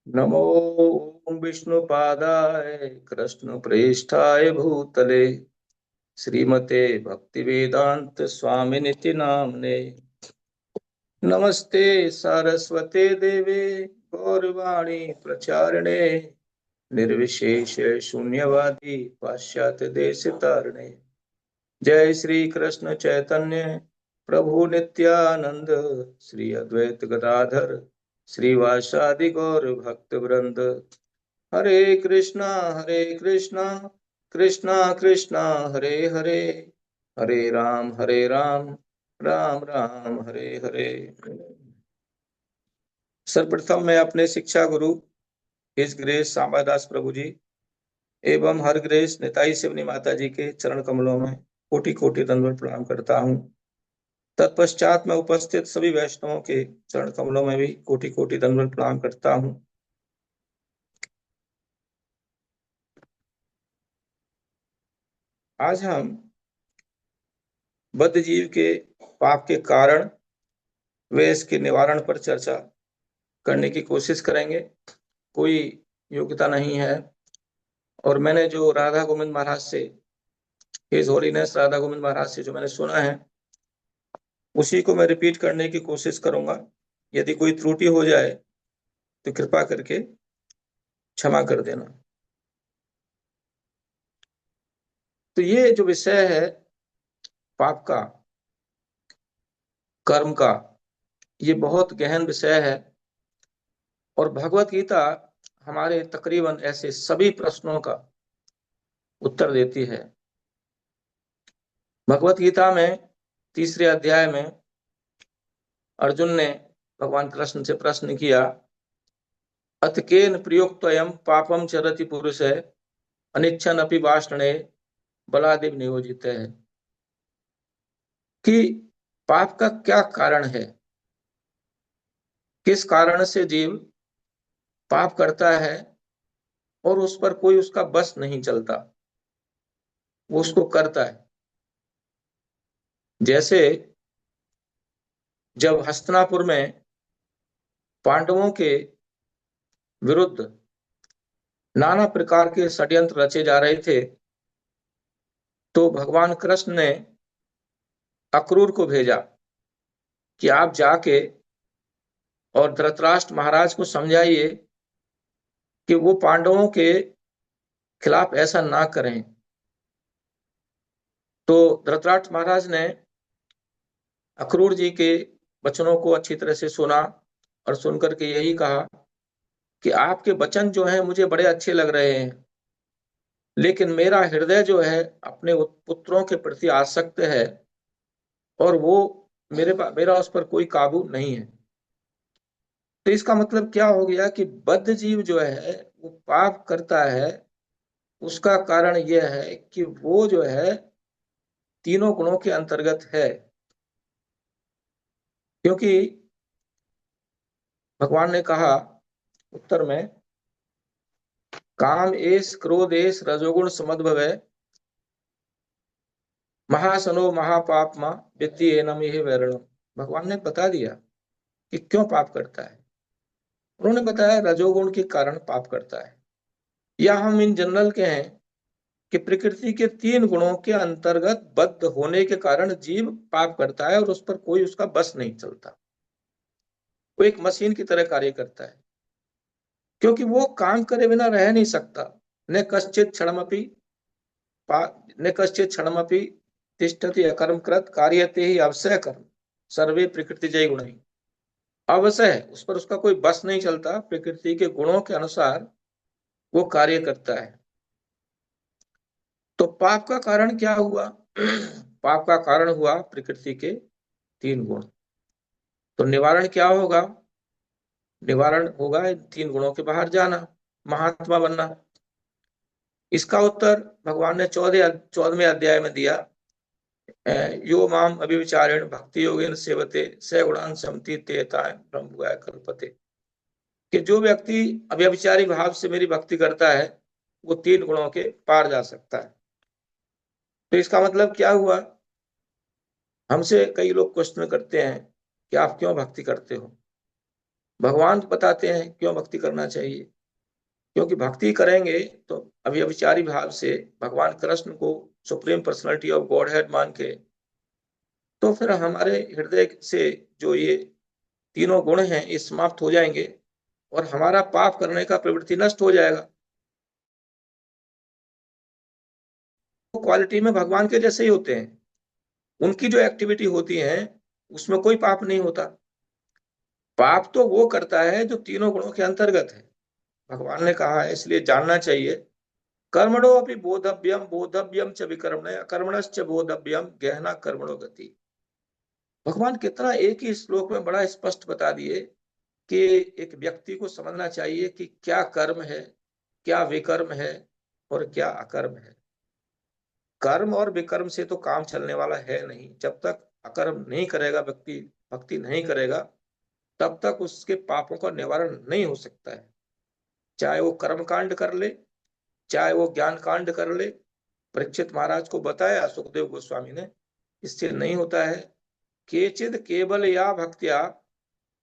नमो ओम विष्णुपादाय कृष्ण प्रेष्ठाय भूतले श्रीमते भक्ति वेदांत स्वामिनिति नामने। नमस्ते सारस्वते देवे गौरवाणी प्रचारिणे निर्विशेष शून्यवादी पाश्चात्य देश तारिणे। जय श्री कृष्ण चैतन्य प्रभु नित्यानंद श्री अद्वैत गदाधर श्रीवासादि गौर भक्त वृंद। हरे कृष्णा कृष्णा कृष्णा हरे हरे, हरे राम राम राम हरे हरे। सर्वप्रथम मैं अपने शिक्षा गुरु हिज ग्रेस सांबादास प्रभु जी एवं हर ग्रेस निताई शिवनी माता जी के चरण कमलों में कोटि कोटि दंडवत प्रणाम करता हूँ। तत्पश्चात मैं उपस्थित सभी वैष्णवों के चरण कमलों में भी कोटि कोटि दंडवत प्रणाम करता हूँ। आज हम बद्ध जीव के पाप के कारण व इसके निवारण पर चर्चा करने की कोशिश करेंगे। कोई योग्यता नहीं है और मैंने जो राधा गोविंद महाराज से, हिज होलीनेस राधा गोविंद महाराज से जो मैंने सुना है उसी को मैं रिपीट करने की कोशिश करूंगा। यदि कोई त्रुटि हो जाए तो कृपा करके क्षमा कर देना। तो ये जो विषय है पाप का, कर्म का, ये बहुत गहन विषय है और भगवत गीता हमारे तकरीबन ऐसे सभी प्रश्नों का उत्तर देती है। भगवत गीता में तीसरे अध्याय में अर्जुन ने भगवान कृष्ण से प्रश्न किया, अतकेन प्रयुक्तोऽयं पापम चरति पुरुष है अनिच्छन अपि वाषणे बलादिव नियोजित है, कि पाप का क्या कारण है, किस कारण से जीव पाप करता है और उस पर कोई उसका बस नहीं चलता, वो उसको करता है। जैसे जब हस्तिनापुर में पांडवों के विरुद्ध नाना प्रकार के षड्यंत्र रचे जा रहे थे तो भगवान कृष्ण ने अक्रूर को भेजा कि आप जाके और धृतराष्ट्र महाराज को समझाइए कि वो पांडवों के खिलाफ ऐसा ना करें। तो धृतराष्ट्र महाराज ने अक्रूर जी के वचनों को अच्छी तरह से सुना और सुनकर के यही कहा कि आपके वचन जो हैं मुझे बड़े अच्छे लग रहे हैं, लेकिन मेरा हृदय जो है अपने पुत्रों के प्रति आसक्त है और वो मेरा उस पर कोई काबू नहीं है। तो इसका मतलब क्या हो गया कि बद्ध जीव जो है वो पाप करता है, उसका कारण यह है कि वो जो है तीनों गुणों के अंतर्गत है। क्योंकि भगवान ने कहा उत्तर में, काम एस क्रोध एस रजोगुण समद्भवै महासनो महापापमा व्यक्ति एनम ये वैरणम। भगवान ने बता दिया कि क्यों पाप करता है। उन्होंने बताया रजोगुण के कारण पाप करता है, या हम इन जनरल के हैं कि प्रकृति के तीन गुणों के अंतर्गत बद्ध होने के कारण जीव पाप करता है और उस पर कोई उसका बस नहीं चलता। वो एक मशीन की तरह कार्य करता है, क्योंकि वो काम करे बिना रह नहीं सकता। न कश्चित क्षणमपि न कश्चित क्षणमपि तिष्ठति अकर्म कृत कार्यते ही अवश्य कर्म सर्वे प्रकृति जय गुण। अवश्य है, उस पर उसका कोई बस नहीं चलता, प्रकृति के गुणों के अनुसार वो कार्य करता है। तो पाप का कारण क्या हुआ? पाप का कारण हुआ प्रकृति के तीन गुण। तो निवारण क्या होगा? निवारण होगा इन तीन गुणों के बाहर जाना, महात्मा बनना। इसका उत्तर भगवान ने 14वें अध्याय में दिया, यो माम अभिविचारेण भक्ति योगेन सेवते स गुणान समति तेताय ब्रह्मभूयाय कल्पते। कि जो व्यक्ति अव्यभिचारी भाव से मेरी भक्ति करता है वो तीन गुणों के पार जा सकता है। तो इसका मतलब क्या हुआ? हमसे कई लोग क्वेश्चन करते हैं कि आप क्यों भक्ति करते हो, भगवान बताते हैं क्यों भक्ति करना चाहिए, क्योंकि भक्ति करेंगे तो अभी अविचारी भाव से भगवान कृष्ण को supreme personality of God head मान के, तो फिर हमारे हृदय से जो ये तीनों गुण हैं ये समाप्त हो जाएंगे और हमारा पाप करने का प्रवृत्ति नष्ट हो जाएगा। तो क्वालिटी में भगवान के जैसे ही होते हैं, उनकी जो एक्टिविटी होती है उसमें कोई पाप नहीं होता। पाप तो वो करता है जो तीनों गुणों के अंतर्गत है। भगवान ने कहा है, इसलिए जानना चाहिए, कर्मणो अपि बोधव्यम बोधव्यम च विकर्मणे अकर्मणश्च बोधव्यम गहना कर्मणो गति। भगवान कितना एक ही श्लोक में बड़ा स्पष्ट बता दिए कि एक व्यक्ति को समझना चाहिए कि क्या कर्म है, क्या विकर्म है और क्या अकर्म है। कर्म और विकर्म से तो काम चलने वाला है नहीं। जब तक अकर्म नहीं करेगा व्यक्ति, भक्ति नहीं करेगा, तब तक उसके पापों का निवारण नहीं हो सकता है। चाहे वो कर्म कांड कर ले, चाहे वो ज्ञान कांड कर ले। परीक्षित महाराज को बताया सुखदेव गोस्वामी ने, इससे नहीं होता है। केचिद केवल या भक्त्या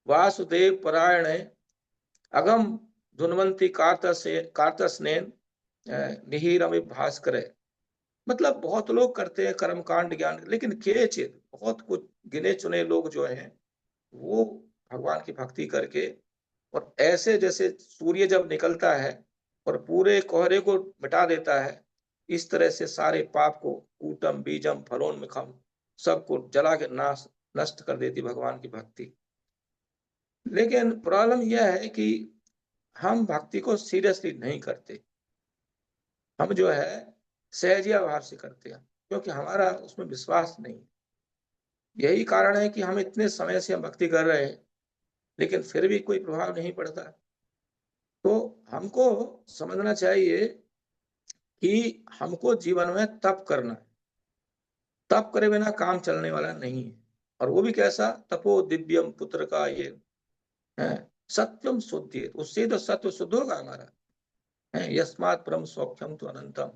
वासुदेव परायण अगम धुनवंती कार्तस्नेन निहिरमि भास्कर। मतलब बहुत लोग करते हैं कर्म कांड ज्ञान, लेकिन केचिद बहुत कुछ गिने चुने लोग जो हैं वो भगवान की भक्ति करके, और ऐसे जैसे सूर्य जब निकलता है और पूरे कोहरे को मिटा देता है, इस तरह से सारे पाप को कूटम बीजम फलोन्मुखम सबको जला के नाश नष्ट कर देती भगवान की भक्ति। लेकिन प्रॉब्लम यह है कि हम भक्ति को सीरियसली नहीं करते। हम जो है सहजिया भाव से करते हैं, क्योंकि हमारा उसमें विश्वास नहीं। यही कारण है कि हम इतने समय से हम भक्ति कर रहे हैं लेकिन फिर भी कोई प्रभाव नहीं पड़ता। तो हमको समझना चाहिए कि हमको जीवन में तप करना है। तप करे बिना काम चलने वाला नहीं है। और वो भी कैसा? तपो दिव्यम पुत्र का ये है, सत्यम शुद्धि, उससे तो सत्य शुद्ध होगा हमारा है। यस्मात् परम सौख्यम तो अनंतम।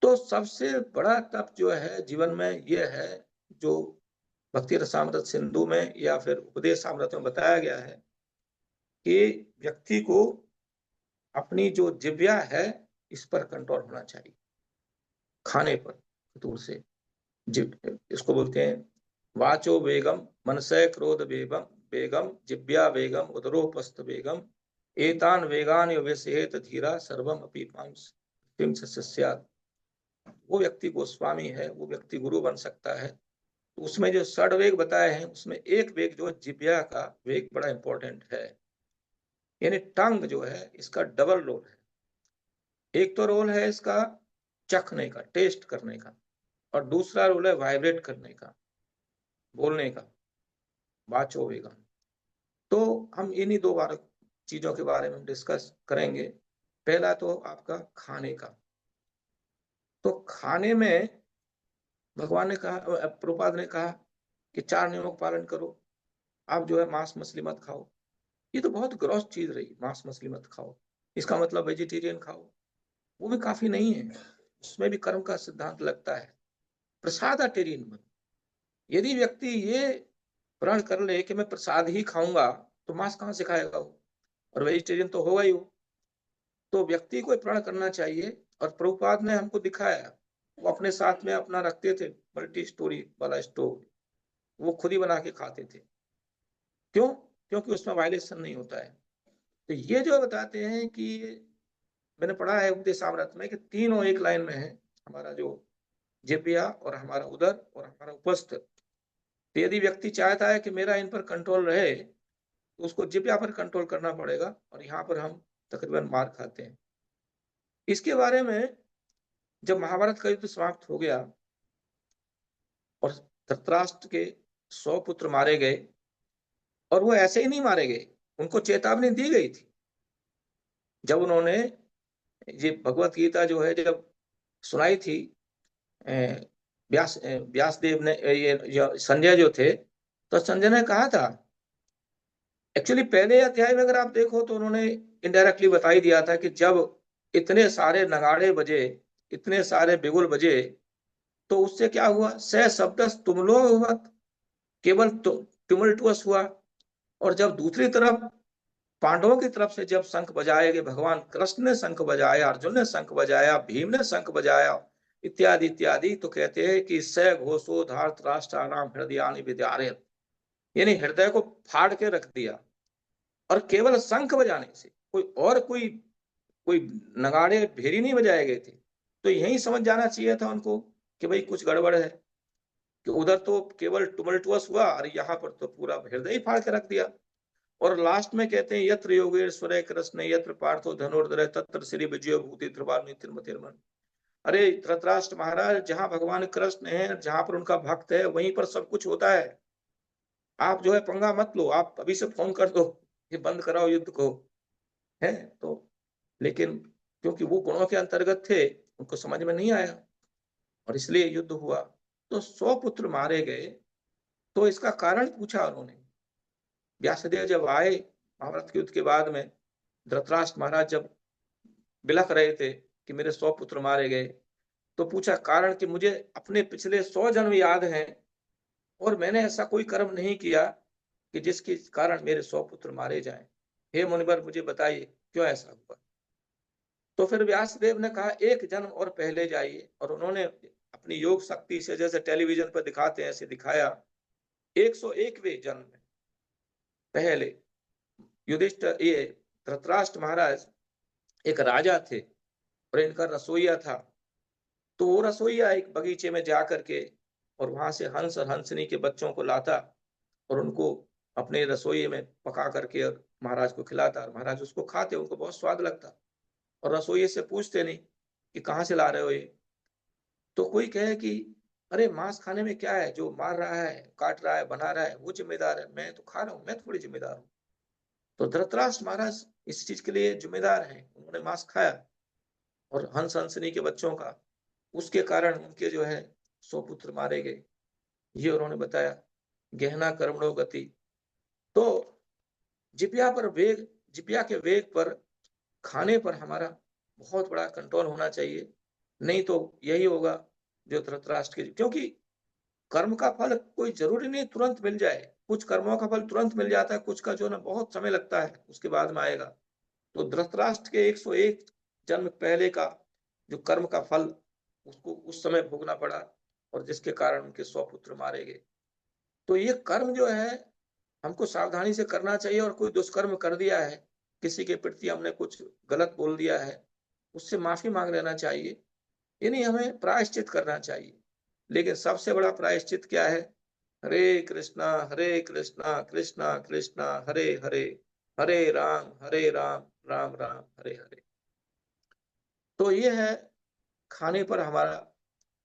तो सबसे बड़ा तप जो है जीवन में ये है, जो भक्ति रसामृत सिंधु में या फिर उपदेश सामृत में बताया गया है, कि व्यक्ति को अपनी जो जिव्या है इस पर कंट्रोल होना चाहिए। खाने पर दूर से इसको बोलते हैं वाचो वेगम मनसय क्रोध वेगम वेगम जिव्या वेगम उदरोपस्थ वेगम एतान वेगान व्यसेत धीरा सर्वम अपि मां सस्यात्। वो व्यक्ति गोस्वामी है, वो व्यक्ति गुरु बन सकता है। तो उसमें जो षड वेग बताए हैं उसमें एक वेग जो जिव्या का वेग बड़ा इंपॉर्टेंट है। यानी टंग जो है इसका डबल रोल है। एक तो रोल है इसका चखने का, टेस्ट करने का, और दूसरा रोल है वाइब्रेट करने का, बोलने का, वाचो वेगम। तो हम इन्हीं दो बार चीजों के बारे में डिस्कस करेंगे। पहला तो आपका खाने का। तो खाने में भगवान ने कहा, प्रभुपाद ने कहा कि 4 नियमों का पालन करो। आप जो है मांस मछली मत खाओ। ये तो बहुत ग्रॉस चीज रही, मांस मछली मत खाओ। इसका मतलब वेजिटेरियन खाओ, वो भी काफी नहीं है। उसमें भी कर्म का सिद्धांत लगता है। प्रसादाटेरियन बनो। यदि व्यक्ति ये प्रण कर ले कि मैं प्रसाद ही खाऊंगा, तो मांस कहाँ से खाएगा वो, और वेजिटेरियन तो होगा ही वो। तो व्यक्ति को प्रण करना चाहिए। और प्रभुपाद ने हमको दिखाया, वो अपने साथ में अपना रखते थे मल्टी स्टोरी वाला स्टोव, वो खुद ही बना के खाते थे। क्यों? क्योंकि उसमें वायलेशन नहीं होता है। तो ये जो बताते हैं कि मैंने पढ़ा है उपदेशामृत में कि तीनों एक लाइन में है, हमारा जो जिह्वा और हमारा उदर और हमारा उपस्थ। तो यदि व्यक्ति चाहता है कि मेरा इन पर कंट्रोल रहे, तो उसको जिह्वा पर कंट्रोल करना पड़ेगा, और यहाँ पर हम तकरीबन मार खाते हैं। इसके बारे में जब महाभारत का युद्ध समाप्त हो गया और धृतराष्ट्र के 100 पुत्र मारे गए, और वो ऐसे ही नहीं मारे गए, उनको चेतावनी दी गई थी। जब उन्होंने ये भगवत गीता जो है जब सुनाई थी, व्यास देव ने, ये संजय जो थे, तो संजय ने कहा था, एक्चुअली पहले अध्याय में अगर आप देखो तो उन्होंने इनडायरेक्टली बता ही दिया था कि जब इतने सारे नगाड़े बजे, इतने सारे बिगुल बजे, तो उससे क्या हुआ? स शब्द तुम लोग हुआ, केवल tumultuous हुआ। और जब दूसरी तरफ पांडवों की तरफ से जब शंख बजाए गए, भगवान कृष्ण ने शंख बजाया, अर्जुन ने शंख बजाया, भीम ने शंख बजाया, इत्यादि इत्यादि, तो कहते हैं कि स घोषो धार्तराष्ट्राणाम हृदयानि विद्यारयत्, यानी हृदय को फाड़ के रख दिया। और केवल शंख बजाने से, कोई कोई नगाड़े भेरी नहीं बजाए गए थे। तो यही समझ जाना चाहिए था उनको कि भाई कुछ गड़बड़ है, कि उधर तो केवल टुमल्टुअस हुआ और यहाँ पर तो पूरा हृदय ही फाड़ के रख दिया। और लास्ट में कहते हैं यत्र योगेश्वर कृष्ण यत्र पार्थो धनुर्धर तत्र श्री विजय भूति ध्रुवान्वितिर्मतिर्मन। अरे धृतराष्ट्र महाराज, जहां भगवान कृष्ण है, जहां पर उनका भक्त है, वहीं पर सब कुछ होता है। आप जो है पंगा मत लो, आप अभी से फोन कर दो कि बंद कराओ युद्ध को, है तो। लेकिन क्योंकि वो गुणों के अंतर्गत थे, उनको समझ में नहीं आया और इसलिए युद्ध हुआ। तो 100 पुत्र मारे गए। तो इसका कारण पूछा उन्होंने। व्यासदेव जब आए महाभारत के युद्ध के बाद में, धृतराष्ट्र महाराज जब बिलख रहे थे कि मेरे 100 पुत्र मारे गए, तो पूछा कारण कि मुझे अपने पिछले 100 जन्म याद हैं और मैंने ऐसा कोई कर्म नहीं किया कि जिसके कारण मेरे 100 पुत्र मारे जाएं। हे मुनिवर, मुझे बताइए क्यों ऐसा हुआ। तो फिर व्यासदेव ने कहा एक जन्म और पहले जाइए, और उन्होंने अपनी योग शक्ति से, जैसे टेलीविजन पर दिखाते हैं ऐसे दिखाया। 101वें जन्म में पहले युधिष्ठिर, ये धृतराष्ट्र महाराज एक राजा थे और इनका रसोईया था। तो वो रसोईया एक बगीचे में जा करके और वहां से हंस और हंसनी के बच्चों को लाता और उनको अपने रसोई में पका करके और महाराज को खिलाता, और महाराज उसको खाते, उनको बहुत स्वाद लगता। और रसोई से पूछते नहीं कि कहाँ से ला रहे हो ये। तो कोई कहे कि अरे मांस खाने में क्या है, जो मार रहा है, काट रहा है, बना रहा है, वो जिम्मेदार है, मैं तो खा रहा हूँ, मैं थोड़ी जिम्मेदार हूँ। तो धृतराष्ट्र महाराज इस चीज के लिए जिम्मेदार हैं, उन्होंने मांस खाया और हंस हंसनी के बच्चों का, उसके कारण उनके जो है 100 पुत्र मारे गए। ये उन्होंने बताया। गहना कर्मणो गति। तो जिब्या पर वेग, जिब्या के वेग पर, खाने पर हमारा बहुत बड़ा कंट्रोल होना चाहिए। नहीं तो यही होगा जो धृतराष्ट्र के, क्योंकि कर्म का फल कोई जरूरी नहीं तुरंत मिल जाए। कुछ कर्मों का फल तुरंत मिल जाता है, कुछ का जो ना बहुत समय लगता है, उसके बाद में आएगा। तो धृतराष्ट्र के 101 जन्म पहले का जो कर्म का फल, उसको उस समय भोगना पड़ा, और जिसके कारण उनके 100 पुत्र मारे गए। तो ये कर्म जो है हमको सावधानी से करना चाहिए। और कोई दुष्कर्म कर दिया है, किसी के प्रति हमने कुछ गलत बोल दिया है, उससे माफी मांग लेना चाहिए, यानी हमें प्रायश्चित करना चाहिए। लेकिन सबसे बड़ा प्रायश्चित क्या है? हरे कृष्णा कृष्णा कृष्णा हरे हरे, हरे राम राम राम हरे हरे। तो ये है खाने पर हमारा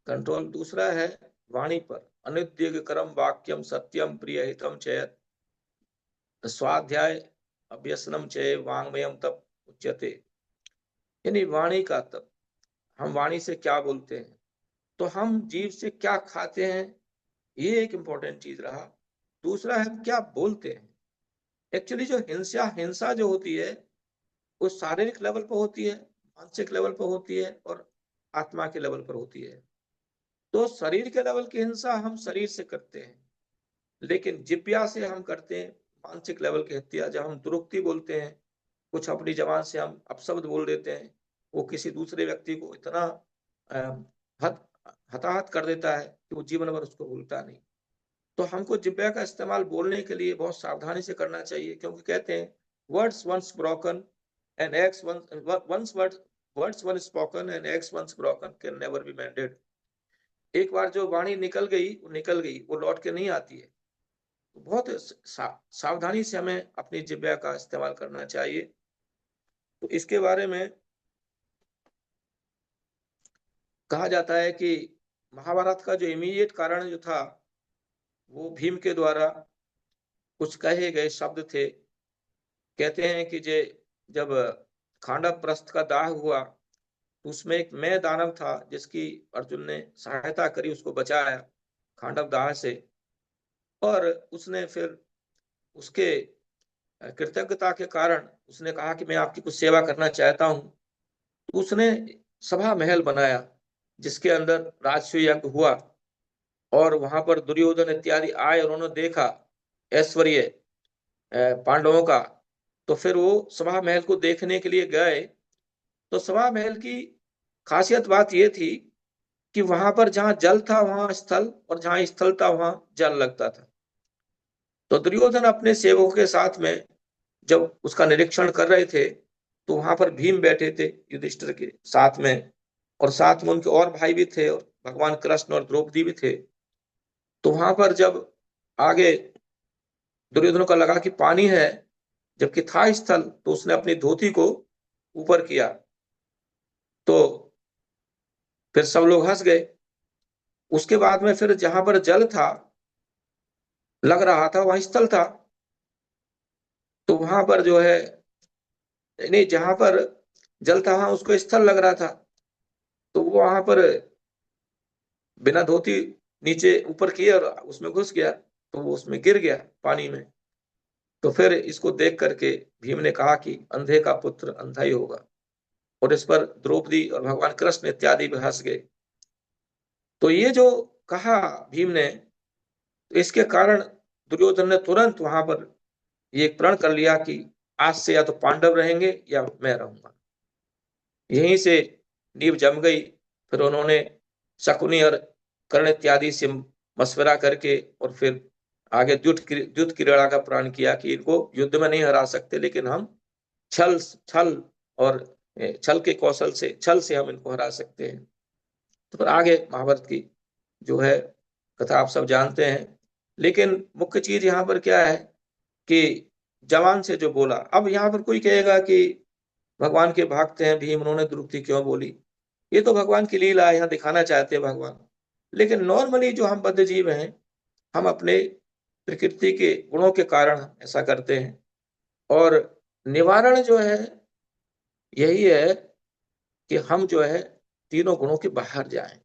कंट्रोल। दूसरा है वाणी पर, अनुद्योग करम वाक्यम सत्यम प्रिय हितम चयत स्वाध्याय अभ्यसनम चय वांग्मयम तप उच्यते। यानी वाणी का तप, हम वाणी से क्या बोलते हैं, तो हम जीव से क्या खाते हैं, ये एक इंपॉर्टेंट चीज रहा। दूसरा है क्या बोलते हैं। एक्चुअली जो हिंसा हिंसा जो होती है, वो शारीरिक लेवल पर होती है, मानसिक लेवल पर होती है, और आत्मा के लेवल पर होती है। तो शरीर के लेवल की हिंसा हम शरीर से करते हैं, लेकिन जिब्या से हम करते हैं मानसिक लेवल की हत्या। जब हम दुरुक्ति बोलते हैं, कुछ अपनी जबान से हम अपशब्द बोल देते हैं, वो किसी दूसरे व्यक्ति को इतना हत हताहत कर देता है कि वो जीवन भर उसको भूलता नहीं। तो हमको जिब्या का इस्तेमाल बोलने के लिए बहुत सावधानी से करना चाहिए, क्योंकि कहते हैं words once broken and ex once words once spoken and ex once broken can never be mended. एक बार जो वाणी निकल गई, वो निकल गई, वो लौट के नहीं आती है। तो बहुत सावधानी से हमें अपनी जिब्या का इस्तेमाल करना चाहिए। तो इसके बारे में कहा जाता है कि महाभारत का जो इमीडिएट कारण जो था, वो भीम के द्वारा कुछ कहे गए शब्द थे। कहते हैं कि जब खांडव प्रस्थ का दाह हुआ, तो उसमें एक मैं दानव था जिसकी अर्जुन ने सहायता करी, उसको बचाया खांडव दाह से। और उसने फिर उसके कृतज्ञता के कारण उसने कहा कि मैं आपकी कुछ सेवा करना चाहता हूं। तो उसने सभा महल बनाया जिसके अंदर राजसूय यज्ञ हुआ, और वहां पर दुर्योधन इत्यादि आए और उन्होंने देखा ऐश्वर्य पांडवों का। तो फिर वो सभा महल को देखने के लिए गए। तो सभा महल की खासियत बात ये थी कि वहां पर जहां जल था वहां स्थल, और जहां स्थल था वहां जल लगता था। तो दुर्योधन अपने सेवकों के साथ में जब उसका निरीक्षण कर रहे थे, तो वहां पर भीम बैठे थे युधिष्ठिर के साथ में, और साथ में उनके और भाई भी थे, और भगवान कृष्ण और द्रौपदी भी थे। तो वहां पर जब आगे दुर्योधन को लगा कि पानी है, जबकि था स्थल, तो उसने अपनी धोती को ऊपर किया। तो फिर सब लोग हंस गए। उसके बाद में फिर जहां पर जल था लग रहा था वहां स्थल था। तो वहां पर जो है, नहीं, जहां पर जल था वहां उसको स्थल लग रहा था। तो वो वहां पर बिना धोती नीचे ऊपर किए और उसमें घुस गया, तो वो उसमें गिर गया पानी में। तो फिर इसको देख करके भीम ने कहा कि अंधे का पुत्र अंधा ही होगा, और इस पर द्रौपदी और भगवान कृष्ण इत्यादि भी हंस गए। तो ये जो कहा भीम ने, तो इसके कारण दुर्योधन ने तुरंत वहां पर ये प्रण कर लिया कि आज से या तो पांडव रहेंगे या मैं रहूंगा। यहीं से नींव जम गई। फिर उन्होंने शकुनी और कर्ण इत्यादि से मशवरा करके और फिर आगे युद्ध क्रीड़ा का प्रण किया कि इनको युद्ध में नहीं हरा सकते, लेकिन हम छल छल और छल के कौशल से, छल से हम इनको हरा सकते हैं। तो फिर आगे महाभारत की जो है कथा आप सब जानते हैं। लेकिन मुख्य चीज यहाँ पर क्या है कि जवान से जो बोला, अब यहाँ पर कोई कहेगा कि भगवान के भक्त हैं भीम, उन्होंने द्रुपति क्यों बोली? ये तो भगवान की लीला है, यहाँ दिखाना चाहते हैं भगवान। लेकिन नॉर्मली जो हम बद्ध जीव हैं, हम अपने प्रकृति के गुणों के कारण ऐसा करते हैं। और निवारण जो है यही है कि हम जो है तीनों गुणों के बाहर जाएं।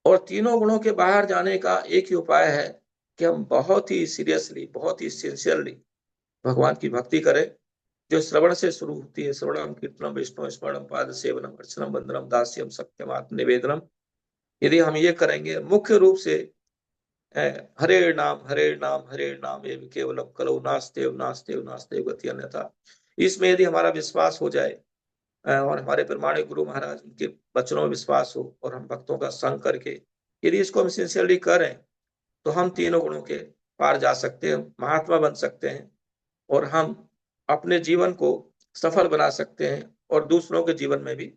और तीनों गुणों के बाहर जाने का एक ही उपाय है कि हम बहुत ही सीरियसली, बहुत ही सिंसियरली भगवान की भक्ति करें, जो श्रवण से शुरू होती है। श्रवणम कीर्तनम वैष्णव स्मरणम पाद सेवनम अर्चनम वंदनम दास्यम सत्यम आत्म निवेदनम। यदि हम ये करेंगे मुख्य रूप से, हरे नाम हरे नाम एवं केवलम कलौ नास्तेव नास्तेव नास्तेव गति अन्यथा। इसमें यदि हमारा विश्वास हो जाए, और हमारे प्रमाणिक गुरु महाराज उनके वचनों में विश्वास हो, और हम भक्तों का संग करके यदि इसको हम सिंसियरली करें, तो हम तीनों गुणों के पार जा सकते हैं, महात्मा बन सकते हैं, और हम अपने जीवन को सफल बना सकते हैं, और दूसरों के जीवन में भी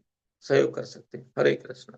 सहयोग कर सकते हैं। हरे कृष्ण।